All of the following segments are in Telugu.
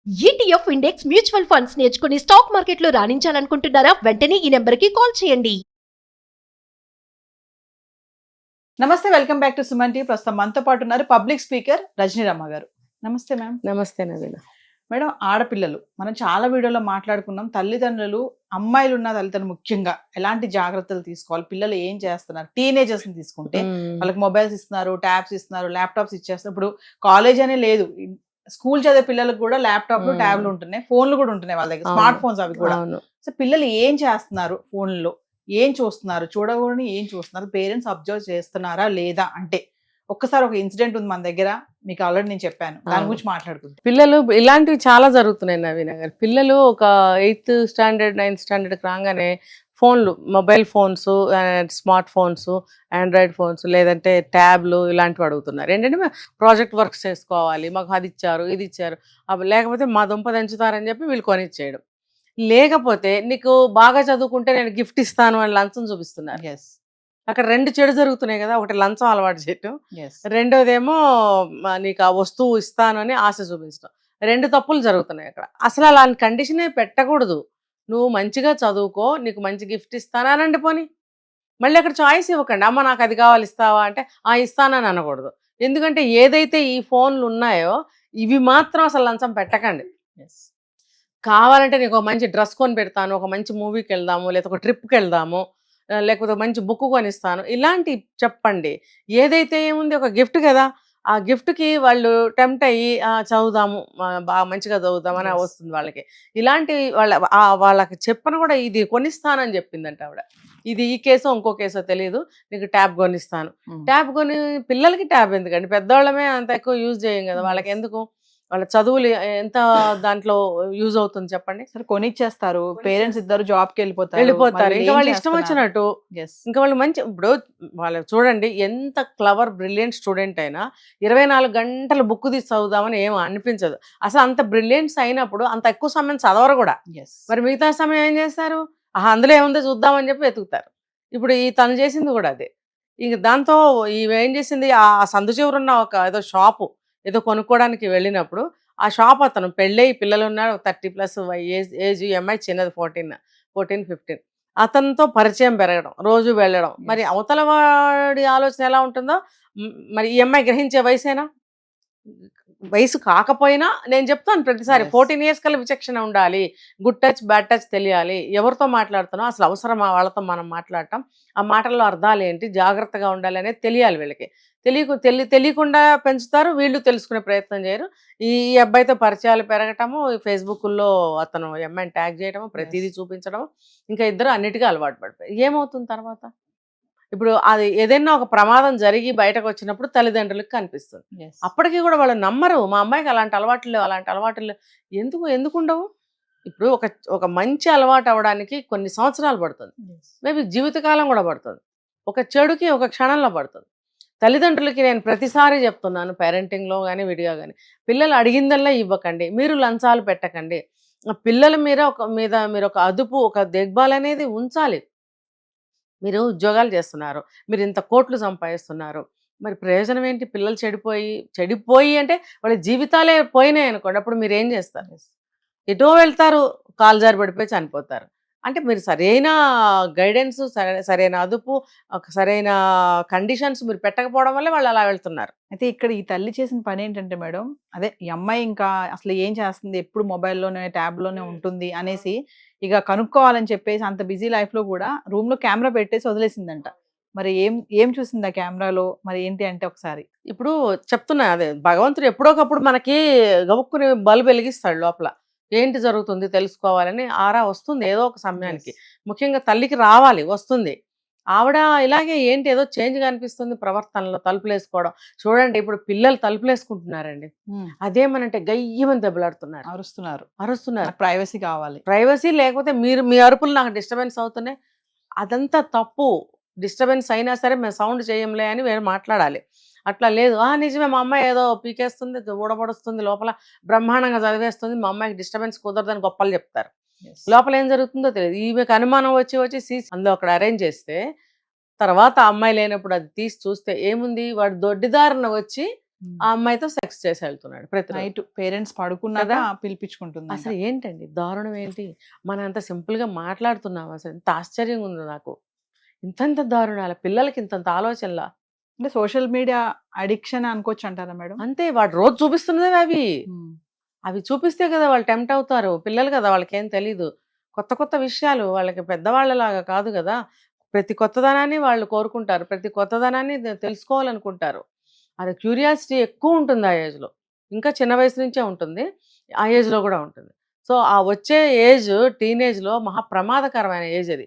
ఈటీఎఫ్ ఇండెక్స్ మ్యూచువల్ ఫండ్స్ నేర్చుకుని స్టాక్ మార్కెట్లో రాణించాలనుకుంటున్నారా? వెంటనే ఈ నెంబర్కి కాల్ చేయండి. నమస్తే, welcome back to Suman TV. ప్రస్తుతం మనతో పాటు ఉన్నారు పబ్లిక్ స్పీకర్ రజనీరమ్మ గారు. నమస్తే మ్యామ్. నమస్తే నవీన. మేడం, ఆడపిల్లలు మనం చాలా వీడియోలో మాట్లాడుకున్నాం. తల్లిదండ్రులు, అమ్మాయిలు ఉన్న తల్లిదండ్రులు ముఖ్యంగా ఎలాంటి జాగ్రత్తలు తీసుకోవాలి, పిల్లలు ఏం చేస్తున్నారు, టీనేజర్స్ ని తీసుకుంటే వాళ్ళకి మొబైల్స్ ఇస్తున్నారు, ట్యాబ్స్ ఇస్తున్నారు, ల్యాప్టాప్స్ ఇచ్చేస్తున్నారు. ఇప్పుడు కాలేజ్ అనే లేదు, స్కూల్ చదివే పిల్లలకు కూడా ల్యాప్టాప్లు, ట్యాబ్లు ఉంటున్నాయి, ఫోన్లు కూడా ఉంటున్నాయి వాళ్ళ దగ్గర, స్మార్ట్ ఫోన్స్ అవి కూడా. సో పిల్లలు ఏం చేస్తున్నారు, ఫోన్లో ఏం చూస్తున్నారు, చూడకూడని ఏం చూస్తున్నారు, పేరెంట్స్ అబ్జర్వ్ చేస్తున్నారా లేదా అంటే ఒక్కసారి ఒక ఇన్సిడెంట్ ఉంది మన దగ్గర, మీకు ఆల్రెడీ నేను చెప్పాను, దాని గురించి మాట్లాడుకుంటాం. పిల్లలు ఇలాంటివి చాలా జరుగుతున్నాయి నవీన గారు. పిల్లలు ఒక 8th స్టాండర్డ్ 9th స్టాండర్డ్కి రాగానే ఫోన్లు, mobile phones, smart phones, Android phones, లేదంటే ట్యాబ్లు ఇలాంటివి అడుగుతున్నారు. ఏంటంటే మేము ప్రాజెక్ట్ వర్క్స్ చేసుకోవాలి, మాకు అది ఇచ్చారు ఇది ఇచ్చారు, లేకపోతే మా దుంప దంచుతారని చెప్పి వీళ్ళు కొనిచ్చేయడం. లేకపోతే నీకు బాగా చదువుకుంటే నేను గిఫ్ట్ ఇస్తాను అని లంచం చూపిస్తున్నారు. అక్కడ రెండు చెడు జరుగుతున్నాయి కదా. ఒకటి లంచం అలవాటు చేయటం, రెండోదేమో నీకు ఆ వస్తువు ఇస్తాను అని ఆశ చూపించడం. రెండు తప్పులు జరుగుతున్నాయి అక్కడ. అసలు అలాంటి కండిషనే పెట్టకూడదు. నువ్వు మంచిగా చదువుకో, నీకు మంచి గిఫ్ట్ ఇస్తానండి పోని. మళ్ళీ అక్కడ చాయిస్ ఇవ్వకండి, అమ్మ నాకు అది కావాలి ఇస్తావా అంటే ఇస్తానని అనకూడదు. ఎందుకంటే ఏదైతే ఈ ఫోన్లు ఉన్నాయో ఇవి మాత్రం అసలు లంచం పెట్టకండి. కావాలంటే నీకు ఒక మంచి డ్రెస్ కొని పెడతాను, ఒక మంచి మూవీకి వెళ్దాము, లేదా ఒక ట్రిప్కి వెళ్దాము, లేకపోతే మంచి బుక్ కొనిస్తాను, ఇలాంటి చెప్పండి. ఏదైతే ఏముంది, ఒక గిఫ్ట్ కదా, ఆ గిఫ్ట్కి వాళ్ళు టెంప్ట్ అయ్యి చదువుదాము, బాగా మంచిగా చదువుదామని వస్తుంది వాళ్ళకి. ఇలాంటి వాళ్ళకి చెప్పను కూడా, ఇది కొనిస్తానని చెప్పిందంట ఆవిడ. ఇది ఈ కేసో ఇంకో కేసో తెలియదు, నీకు ట్యాబ్ కొనిస్తాను. ట్యాబ్ కొని పిల్లలకి ట్యాబ్ ఎందుకండి, పెద్దవాళ్ళమే అంత ఎక్కువ యూజ్ చేయం కదా, వాళ్ళకి ఎందుకు? వాళ్ళ చదువులు ఎంత దాంట్లో యూజ్ అవుతుంది చెప్పండి. సరే కొనిచ్చేస్తారు, పేరెంట్స్ ఇద్దరు జాబ్కి వెళ్ళిపోతారు, ఇంకా వాళ్ళు ఇష్టం వచ్చినట్టు. ఇంకా వాళ్ళు మంచి, ఇప్పుడు వాళ్ళు చూడండి ఎంత క్లవర్ బ్రిలియంట్ స్టూడెంట్ అయినా 24 గంటలు బుక్ తీసి చదువుదామని ఏం అనిపించదు. అసలు అంత బ్రిలియంట్స్ అయినప్పుడు అంత ఎక్కువ సమయం చదవరు కూడా. మరి మిగతా సమయం ఏం చేస్తారు, అందులో ఏముందో చూద్దామని చెప్పి వెతుకుతారు. ఇప్పుడు తను చేసింది కూడా అదే. ఇంక దాంతో ఇవేం చేసింది, ఆ సందు చివరున్న ఒక ఏదో షాపు ఏదో కొనుక్కోవడానికి వెళ్ళినప్పుడు, ఆ షాప్ అతను పెళ్ళయి పిల్లలు ఉన్నారు, 30+ ఏజ్, అమ్మాయి చిన్నది 14-15. అతనితో పరిచయం పెరగడం, రోజు వెళ్ళడం. మరి అవతల వాడి ఆలోచన ఎలా ఉంటుందో మరి ఈ అమ్మాయి గ్రహించే వయసేనా? వయసు కాకపోయినా నేను చెప్తాను ప్రతిసారి, 14 years కల్లా విచక్షణ ఉండాలి, గుడ్ టచ్ బ్యాడ్ టచ్ తెలియాలి, ఎవరితో మాట్లాడుతున్నాం, అసలు అవసరమా వాళ్ళతో మనం మాట్లాడటం, ఆ మాటల్లో అర్థాలు ఏంటి, జాగ్రత్తగా ఉండాలి అనేది తెలియాలి వీళ్ళకి. తెలియకుండా పెంచుతారు, వీళ్ళు తెలుసుకునే ప్రయత్నం చేయరు. ఈ అబ్బాయితో పరిచయాలు పెరగటము, ఫేస్బుక్లో అతను అమ్మాయిని ట్యాగ్ చేయడము, ప్రతిదీ చూపించడం, ఇంకా ఇద్దరు అన్నిటికీ అలవాటు పడిపోయి ఏమవుతుంది తర్వాత? ఇప్పుడు అది ఏదైనా ఒక ప్రమాదం జరిగి బయటకు వచ్చినప్పుడు తల్లిదండ్రులకు కనిపిస్తుంది. అప్పటికీ కూడా వాళ్ళు నమ్మరు, మా అమ్మాయికి అలాంటి అలవాట్లు లేవు, అలాంటి అలవాట్లు లేవు. ఎందుకు ఉండవు? ఇప్పుడు ఒక మంచి అలవాటు అవ్వడానికి కొన్ని సంవత్సరాలు పడుతుంది, మేబీ జీవితకాలం కూడా పడుతుంది. ఒక చెడుకి ఒక క్షణంలో పడుతుంది. తల్లిదండ్రులకి నేను ప్రతిసారి చెప్తున్నాను, పేరెంటింగ్లో కానీ విడిగా కానీ, పిల్లలు అడిగిందల్లా ఇవ్వకండి, మీరు లంచాలు పెట్టకండి, పిల్లల మీద మీరు ఒక అదుపు, ఒక దిగ్బాల్ అనేది ఉంచాలి. మీరు ఉద్యోగాలు చేస్తున్నారు, మీరు ఇంత కోట్లు సంపాదిస్తున్నారు, మరి ప్రయోజనం ఏంటి? పిల్లలు చెడిపోయి అంటే వాళ్ళ జీవితాలే పోయినాయి అనుకోండి, అప్పుడు మీరు ఏం చేస్తారు? ఎటో వెళ్తారు, కాలు జారి పడిపోయి చనిపోతారు. అంటే మీరు సరైన గైడెన్స్, సరైన అదుపు, సరైన కండిషన్స్ మీరు పెట్టకపోవడం వల్ల వాళ్ళు అలా వెళ్తున్నారు. అయితే ఇక్కడ ఈ తల్లి చేసిన పని ఏంటంటే మేడం, అదే ఈ అమ్మాయి ఇంకా అసలు ఏం చేస్తుంది, ఎప్పుడు మొబైల్లోనే ట్యాబ్లోనే ఉంటుంది అనేసి ఇక కనుక్కోవాలని చెప్పేసి అంత బిజీ లైఫ్లో కూడా రూమ్లో కెమెరా పెట్టేసి వదిలేసిందంట. మరి ఏం చూసింది ఆ కెమెరాలో, మరి ఏంటి అంటే ఒకసారి ఇప్పుడు చెప్తున్నా, అదే భగవంతుడు ఎప్పుడోకప్పుడు మనకి గబుక్కుని బల్బు వెలిగిస్తాడు లోపల, ఏంటి జరుగుతుంది తెలుసుకోవాలని ఆరా వస్తుంది ఏదో ఒక సమయానికి. ముఖ్యంగా తల్లికి రావాలి, వస్తుంది. ఆవిడ ఇలాగే ఏంటి ఏదో చేంజ్ కనిపిస్తుంది ప్రవర్తనలో, తలుపులు వేసుకోవడం. చూడండి ఇప్పుడు పిల్లలు తలుపులు వేసుకుంటున్నారండి, అదేమనంటే గయ్యమని దెబ్బలాడుతున్నారు, అరుస్తున్నారు. ప్రైవసీ లేకపోతే మీ అరుపులు నాకు డిస్టర్బెన్స్ అవుతున్నాయి, అదంతా తప్పు. డిస్టర్బెన్స్ అయినా సరే మేము సౌండ్ చేయంలే అని వేరే మాట్లాడాలి. అట్లా లేదు, నిజమే మా అమ్మాయి ఏదో పీకేస్తుంది, ఊడబడుస్తుంది, లోపల బ్రహ్మాండంగా చదివేస్తుంది, మా అమ్మాయికి డిస్టర్బెన్స్ కుదరదని గొప్పలు చెప్తారు. లోపల ఏం జరుగుతుందో తెలియదు. ఈమెకు అనుమానం వచ్చి అందులో అక్కడ అరేంజ్ చేస్తే, తర్వాత అమ్మాయి లేనప్పుడు అది తీసి చూస్తే ఏముంది, వాడు దొడ్డిదారిన వచ్చి ఆ అమ్మాయితో సెక్స్ చేసి వెళ్తున్నాడు ప్రతిరోజు. నైట్ పేరెంట్స్ పడుకున్నాక కదా? పిలిపించుకుంటుంది. అసలు ఏంటండి దారుణం ఏంటి? మనం అంత సింపుల్ గా మాట్లాడుతున్నాం, అసలు ఎంత ఆశ్చర్యంగా ఉంది నాకు. ఇంతంత దారుణాల పిల్లలకి ఇంతంత ఆలోచనలా. అంటే సోషల్ మీడియా అడిక్షన్ అనుకోవచ్చు అంటారా మేడం? అంతే, వాడు రోజు చూపిస్తున్నదే అవి. అవి చూపిస్తే కదా వాళ్ళు టెంప్ట్ అవుతారు. పిల్లలు కదా, వాళ్ళకేం తెలీదు. కొత్త కొత్త విషయాలు వాళ్ళకి పెద్దవాళ్ళలాగా కాదు కదా. ప్రతి కొత్తదనాన్ని వాళ్ళు కోరుకుంటారు, ప్రతి కొత్తదనాన్ని తెలుసుకోవాలనుకుంటారు. అది క్యూరియాసిటీ ఎక్కువ ఉంటుంది ఆ ఏజ్లో. ఇంకా చిన్న వయసు నుంచే ఉంటుంది, ఆ ఏజ్లో కూడా ఉంటుంది. సో ఆ వచ్చే ఏజ్ టీనేజ్లో మహా ప్రమాదకరమైన ఏజ్ అది.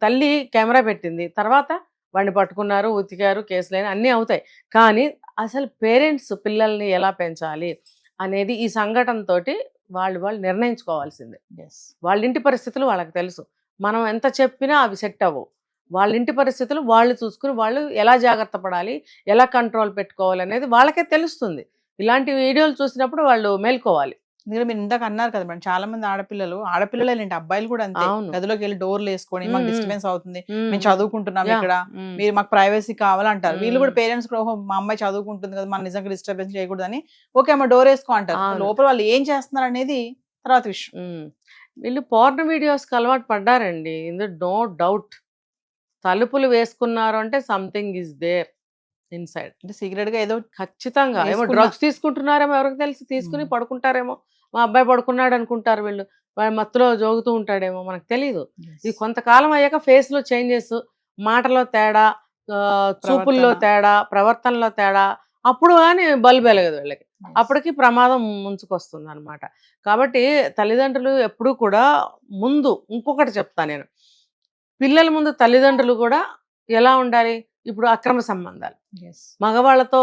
తల్లి కెమెరా పెట్టింది, తర్వాత వాడిని పట్టుకున్నారు, ఉతికారు, కేసులైన అన్నీ అవుతాయి. కానీ అసలు పేరెంట్స్ పిల్లల్ని ఎలా పెంచాలి అనేది ఈ సంఘటనతోటి వాళ్ళు నిర్ణయించుకోవాల్సిందే. వాళ్ళ ఇంటి పరిస్థితులు వాళ్ళకి తెలుసు. మనం ఎంత చెప్పినా అవి సెట్ అవ్వవు. వాళ్ళ ఇంటి పరిస్థితులు వాళ్ళు చూసుకుని వాళ్ళు ఎలా జాగ్రత్త పడాలి, ఎలా కంట్రోల్ పెట్టుకోవాలి అనేది వాళ్ళకే తెలుస్తుంది. ఇలాంటి వీడియోలు చూసినప్పుడు వాళ్ళు మేల్కోవాలి. ఎందుకంటే మీరు ఇందాక అన్నారు కదా మేడం, చాలా మంది ఆడపిల్లలేంటి, అబ్బాయిలు కూడా అంతే. అవును. గదిలోకి వెళ్ళి డోర్లు వేసుకొని మాకు డిస్టర్బెన్స్ అవుతుంది, మ్మ్. మేము చదువుకుంటున్నాం యా. ఇక్కడ, మ్మ్. మీరు మాకు ప్రైవసీ కావాలంటారు. వీళ్ళు కూడా మ్మ్. పేరెంట్స్ కూడా, ఓహో మా అమ్మాయి చదువుకుంటుంది కదా, మనం నిజంగా డిస్టర్బెన్స్ చేయకూడదని ఓకే అమ్మ డోర్ వేసుకో అంటారు. అవును. లోపల వాళ్ళు ఏం చేస్తున్నారు అనేది తర్వాత విషయం. వీళ్ళు పోర్న్ వీడియోస్కి అలవాటు పడ్డారండి, ఇందులో నో డౌట్. తలుపులు వేసుకున్నారు అంటే సంథింగ్ ఈజ్ దేర్ ఇన్సైడ్. అంటే సీక్రెట్ గా ఏదో ఖచ్చితంగా ఏమో వేసుకున్నా- డ్రగ్స్ తీసుకుంటున్నారేమో ఎవరికి తెలిసి, తీసుకుని మ్మ్. పడుకుంటారేమో. మా అబ్బాయి పడుకున్నాడు అనుకుంటారు వీళ్ళు, వాడి మత్తులో జోగుతూ ఉంటాడేమో, మనకు తెలియదు. ఇది కొంతకాలం అయ్యాక ఫేస్ లో చేంజెస్, మాటలో తేడా, చూపుల్లో తేడా, ప్రవర్తనలో తేడా, అప్పుడు కానీ బల్బు వెలగదు వీళ్ళకి. అప్పటికి ప్రమాదం ముంచుకొస్తుంది అనమాట. కాబట్టి తల్లిదండ్రులు ఎప్పుడూ కూడా ముందు ఇంకొకటి చెప్తాను నేను, పిల్లల ముందు తల్లిదండ్రులు కూడా ఎలా ఉండాలి. ఇప్పుడు అక్రమ సంబంధాలు, మగవాళ్ళతో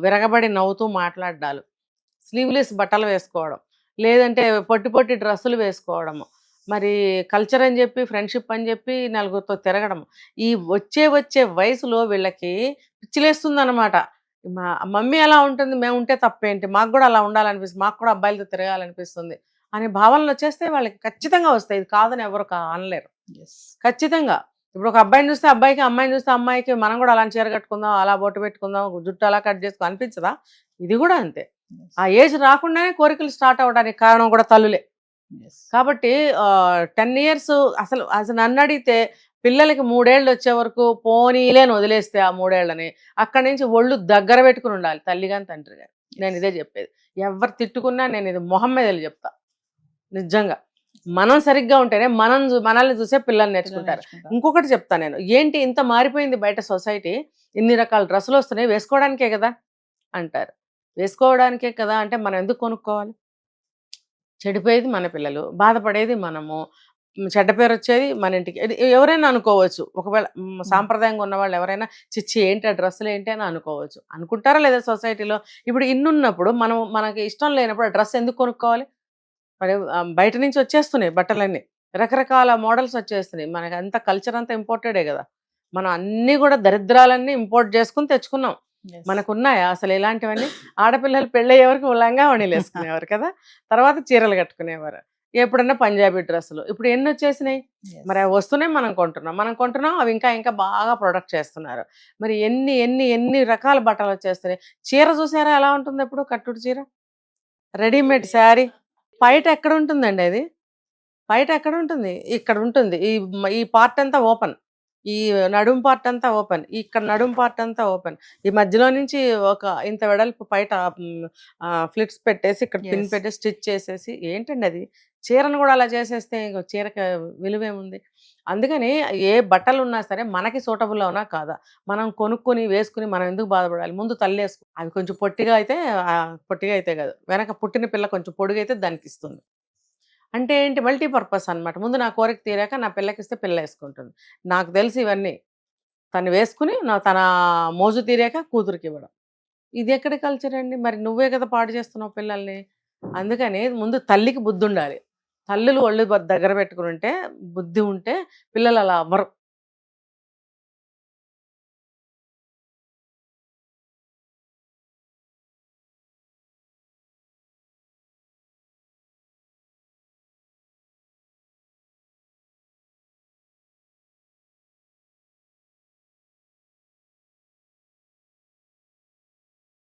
విరగబడి నవ్వుతూ మాట్లాడాలు, స్లీవ్లెస్ బట్టలు వేసుకోవడం, లేదంటే పొట్టి పొట్టి డ్రెస్సులు వేసుకోవడము, మరి కల్చర్ అని చెప్పి ఫ్రెండ్షిప్ అని చెప్పి నలుగురితో తిరగడం, ఈ వచ్చే వయసులో వీళ్ళకి పిచ్చిలేస్తుంది అనమాట. మా మమ్మీ ఎలా ఉంటుంది, మేము ఉంటే తప్పేంటి, మాకు కూడా అలా ఉండాలనిపిస్తుంది, మాకు కూడా అబ్బాయిలతో తిరగాలనిపిస్తుంది అనే భావనలు వచ్చేస్తే వాళ్ళకి ఖచ్చితంగా వస్తాయి. ఇది కాదని ఎవరు అనలేరు. ఖచ్చితంగా ఇప్పుడు ఒక అబ్బాయిని చూస్తే అబ్బాయికి, అమ్మాయిని చూస్తే అమ్మాయికి, మనం కూడా అలాంటి చీర కట్టుకుందాం, అలా బొట్టు పెట్టుకుందాం, జుట్టు అలా కట్ చేసుకో అనిపించదా? ఇది కూడా అంతే. ఆ ఏజ్ రాకుండానే కోరికలు స్టార్ట్ అవ్వడానికి కారణం కూడా తల్లులే. కాబట్టి 10 years అసలు నన్ను అడిగితే పిల్లలకి 3 ఏళ్ళు వచ్చే వరకు పోనీలేని వదిలేస్తే ఆ 3 ఏళ్ళని అక్కడి నుంచి ఒళ్ళు దగ్గర పెట్టుకుని ఉండాలి తల్లి గాని తండ్రి గాని. నేను ఇదే చెప్పేది. ఎవరు తిట్టుకున్నా నేను ఇది మొహం మీద వెళ్ళి చెప్తా. నిజంగా మనం సరిగ్గా ఉంటేనే మనల్ని చూసే పిల్లలు నేర్చుకుంటారు. ఇంకొకటి చెప్తా నేను, ఏంటి ఇంత మారిపోయింది బయట సొసైటీ, ఇన్ని రకాల డ్రెస్సులు వస్తున్నాయి, వేసుకోవడానికే కదా అంటారు. వేసుకోవడానికే కదా అంటే మనం ఎందుకు కొనుక్కోవాలి? చెడిపోయేది మన పిల్లలు, బాధపడేది మనము, చెడ్డ పేరు వచ్చేది మన ఇంటికి. ఎవరైనా అనుకోవచ్చు, ఒకవేళ సాంప్రదాయంగా ఉన్న వాళ్ళు ఎవరైనా చిచ్చి ఏంటి ఆ డ్రెస్సులు ఏంటి అని అనుకోవచ్చు. అనుకుంటారా లేదా సొసైటీలో? ఇప్పుడు ఇన్నున్నప్పుడు మనకి ఇష్టం లేనప్పుడు ఆ డ్రెస్ ఎందుకు కొనుక్కోవాలి? మరి బయట నుంచి వచ్చేస్తున్నాయి బట్టలన్నీ, రకరకాల మోడల్స్ వచ్చేస్తున్నాయి. మనకి అంత కల్చర్ అంతా ఇంపోర్టెడే కదా. మనం అన్నీ కూడా దరిద్రాలన్నీ ఇంపోర్ట్ చేసుకుని తెచ్చుకున్నాం. మనకున్నాయా అసలు ఇలాంటివన్నీ? ఆడపిల్లలు పెళ్ళయ్యేవరకు లంగా వణీలు వేసుకునేవారు కదా, తర్వాత చీరలు కట్టుకునేవారు, ఎప్పుడన్నా పంజాబీ డ్రెస్సులు. ఇప్పుడు ఎన్ని వచ్చేసినాయి, మరి అవి వస్తూనే మనం కొంటున్నాం, అవి ఇంకా బాగా ప్రొడక్ట్ చేస్తున్నారు. మరి ఎన్ని రకాల బట్టలు వచ్చేస్తున్నాయి. చీర చూసారా ఎలా ఉంటుంది? ఎప్పుడు కట్టుడు చీర, రెడీమేడ్ శారీ, బయట ఎక్కడ ఉంటుందండి అది? బయట ఎక్కడ ఉంటుంది? ఇక్కడ ఉంటుంది. ఈ పార్ట్ అంతా ఓపెన్, ఈ నడుం పార్ట్ అంతా ఓపెన్, ఇక్కడ నడుం పార్ట్ అంతా ఓపెన్, ఈ మధ్యలో నుంచి ఒక ఇంత వెడల్పు బయట ఫ్లిట్స్ పెట్టేసి ఇక్కడ పిన్ పెట్టి స్టిచ్ చేసేసి, ఏంటండి అది? చీరను కూడా అలా చేసేస్తే చీరకి విలువేముంది? అందుకని ఏ బట్టలు ఉన్నా సరే మనకి సూటబుల్ అవునా కాదా, మనం కొనుక్కొని వేసుకుని మనం ఎందుకు బాధపడాలి? ముందు తల్లి వేసుకుని, అవి కొంచెం పొట్టిగా అయితే కాదు, వెనక పుట్టిన పిల్ల కొంచెం పొడుగైతే దానికి ఇస్తుంది. అంటే ఏంటి? మల్టీపర్పస్ అనమాట. ముందు నా కోరిక తీరాక నా పిల్లకి ఇస్తే పిల్ల వేసుకుంటుంది. నాకు తెలిసి ఇవన్నీ తను వేసుకుని తన మోజు తీరాక కూతురికి ఇవ్వడం, ఇది ఎక్కడ కల్చర్ అండి? మరి నువ్వే కదా పాడు చేస్తున్నావు పిల్లల్ని. అందుకని ముందు తల్లికి బుద్ధి ఉండాలి. తల్లులు ఒళ్ళు దగ్గర పెట్టుకుని ఉంటే, బుద్ధి ఉంటే పిల్లలు అలా అవ్వరు.